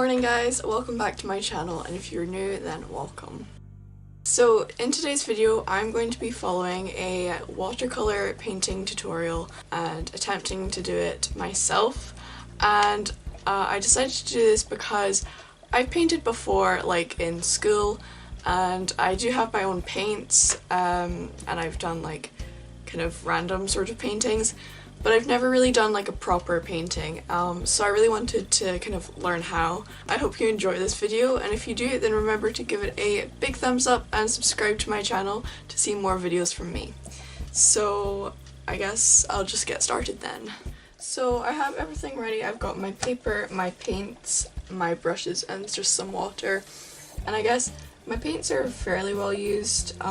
morning guys, welcome back to my channel, and if you're new then welcome. So in today's video I'm going to be following a watercolor painting tutorial and attempting to do it myself, and I decided to do this because I've painted before, like in school, and I do have my own paints, and I've done like kind of random sort of paintings, but I've never really done like a proper painting, so I really wanted to kind of learn how. I hope you enjoy this video, and if you do, then remember to give it a big thumbs up and subscribe to my channel to see more videos from me. So I guess I'll just get started then. So I have everything ready. I've got my paper, my paints, my brushes, and just some water. And I guess my paints are fairly well used.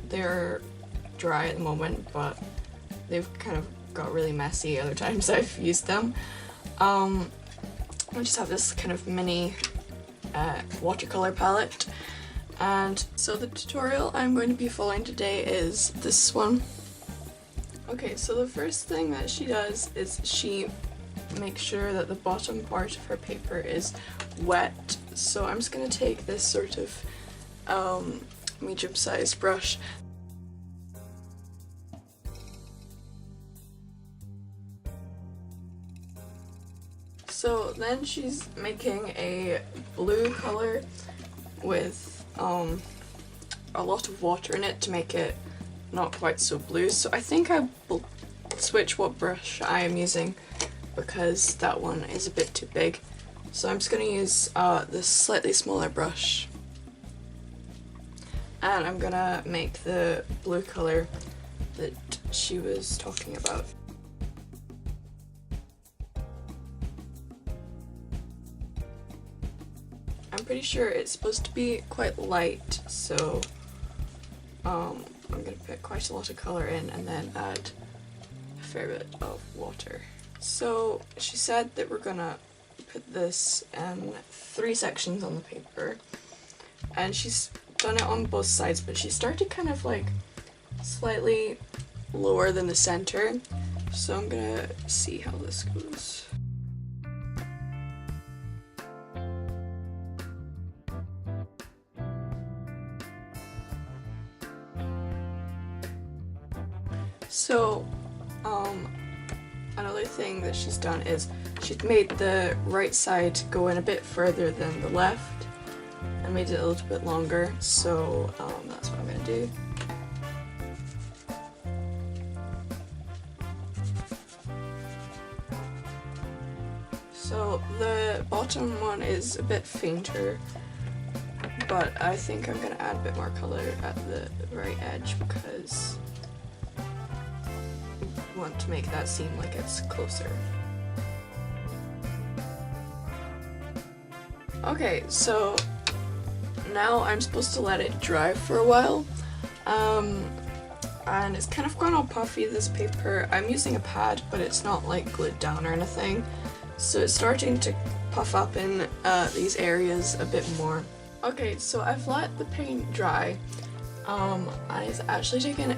They're dry at the moment, but they've kind of got really messy other times I've used them. I just have this kind of mini watercolor palette, and so the tutorial I'm going to be following today is this one. Okay, so the first thing that she does is she makes sure that the bottom part of her paper is wet. So I'm just going to take this sort of medium-sized brush. So then she's making a blue color with a lot of water in it to make it not quite so blue. So I think I will switch what brush I am using because that one is a bit too big. So I'm just going to use this slightly smaller brush, and I'm going to make the blue color that she was talking about. I'm pretty sure it's supposed to be quite light, so I'm going to put quite a lot of colour in and then add a fair bit of water. So she said that we're going to put this in 3 sections on the paper, and she's done it on both sides, but she started kind of like slightly lower than the centre, so I'm going to see how this goes. So, another thing that she's done is she's made the right side go in a bit further than the left and made it a little bit longer, so that's what I'm going to do. So the bottom one is a bit fainter, but I think I'm going to add a bit more colour at the right edge because want to make that seem like it's closer. Okay, so now I'm supposed to let it dry for a while, and it's kind of gone all puffy, this paper. I'm using a pad, but it's not like glued down or anything, so it's starting to puff up in these areas a bit more. Okay, so I've let the paint dry, and it's actually taken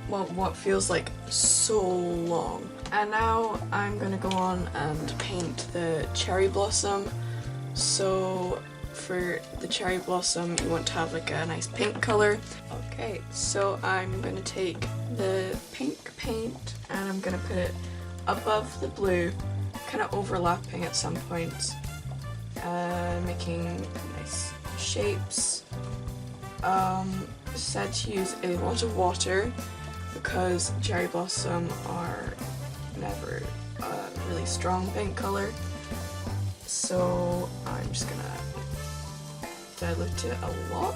what feels like so long. And now I'm gonna go on and paint the cherry blossom. So for the cherry blossom you want to have like a nice pink color. Okay, so I'm gonna take the pink paint and I'm gonna put it above the blue, kind of overlapping at some points, making nice shapes. Said to use a lot of water because cherry blossom are never a really strong pink color, so I'm just gonna dilute it a lot.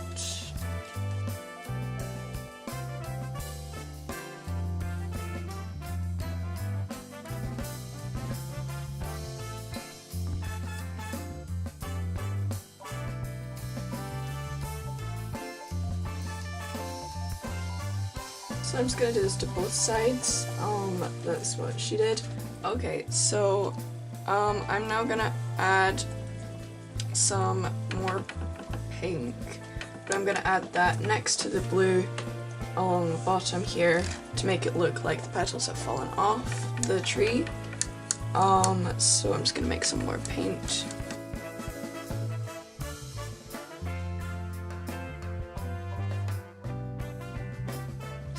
So I'm just gonna do this to both sides. That's what she did. Okay, so I'm now gonna add some more pink, but I'm gonna add that next to the blue along the bottom here to make it look like the petals have fallen off the tree. So I'm just gonna make some more paint.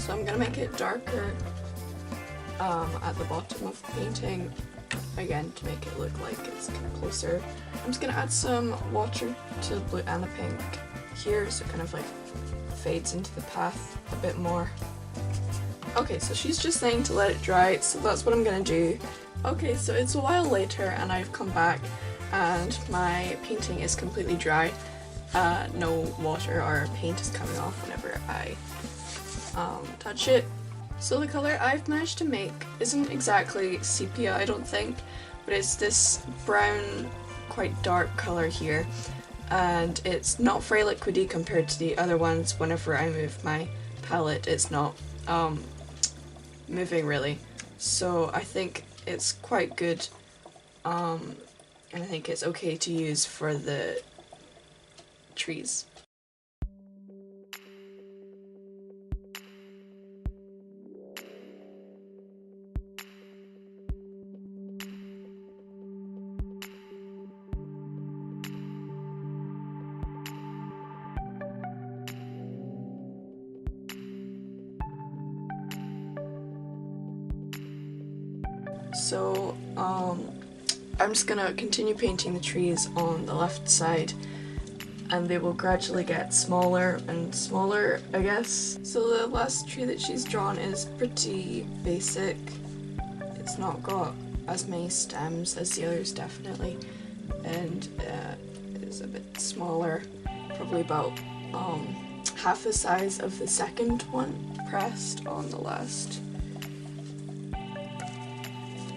So I'm gonna make it darker at the bottom of the painting, again to make it look like it's kind of closer. I'm just gonna add some water to the blue and the pink here, so it kind of like fades into the path a bit more. Okay, so she's just saying to let it dry, so that's what I'm gonna do. Okay, so it's a while later and I've come back and my painting is completely dry. No water or paint is coming off whenever I touch it. So the color I've managed to make isn't exactly sepia, I don't think, but it's this brown, quite dark color here, and it's not very liquidy compared to the other ones. Whenever I move my palette, it's not moving really, so I think it's quite good, and I think it's okay to use for the trees. So I'm just gonna continue painting the trees on the left side, and they will gradually get smaller and smaller, I guess. So the last tree that she's drawn is pretty basic. It's not got as many stems as the others, definitely, and it's a bit smaller, probably about half the size of the second one pressed on the last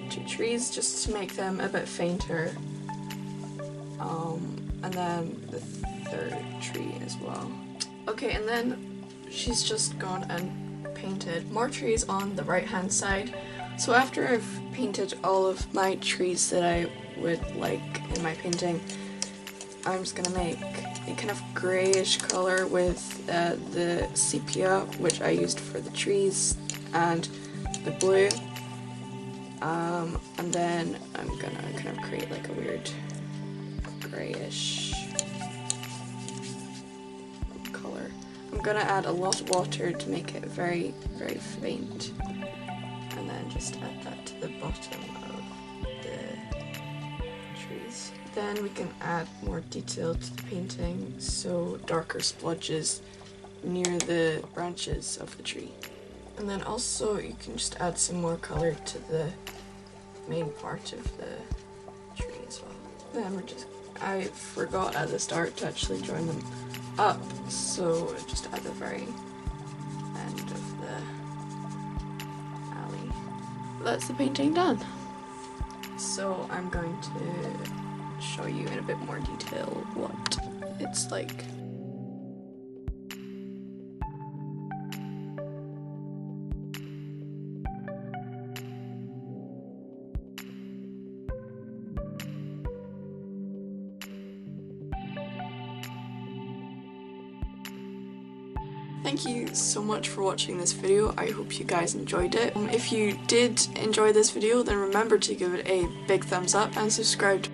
two trees, just to make them a bit fainter, and then the third tree as well. Okay, and then she's just gone and painted more trees on the right hand side. So after I've painted all of my trees that I would like in my painting, I'm just gonna make a kind of grayish color with the sepia, which I used for the trees, and the blue. And then I'm gonna kind of create like a weird grayish color. I'm gonna add a lot of water to make it very, very faint, and then just add that to the bottom of the trees. Then we can add more detail to the painting, so darker splodges near the branches of the tree. And then also you can just add some more color to the main part of the tree as well. Then I forgot at the start to actually join them up, so just at the very end of the alley. That's the painting done. So I'm going to show you in a bit more detail what it's like. Thank you so much for watching this video. I hope you guys enjoyed it. If you did enjoy this video, then remember to give it a big thumbs up and subscribe.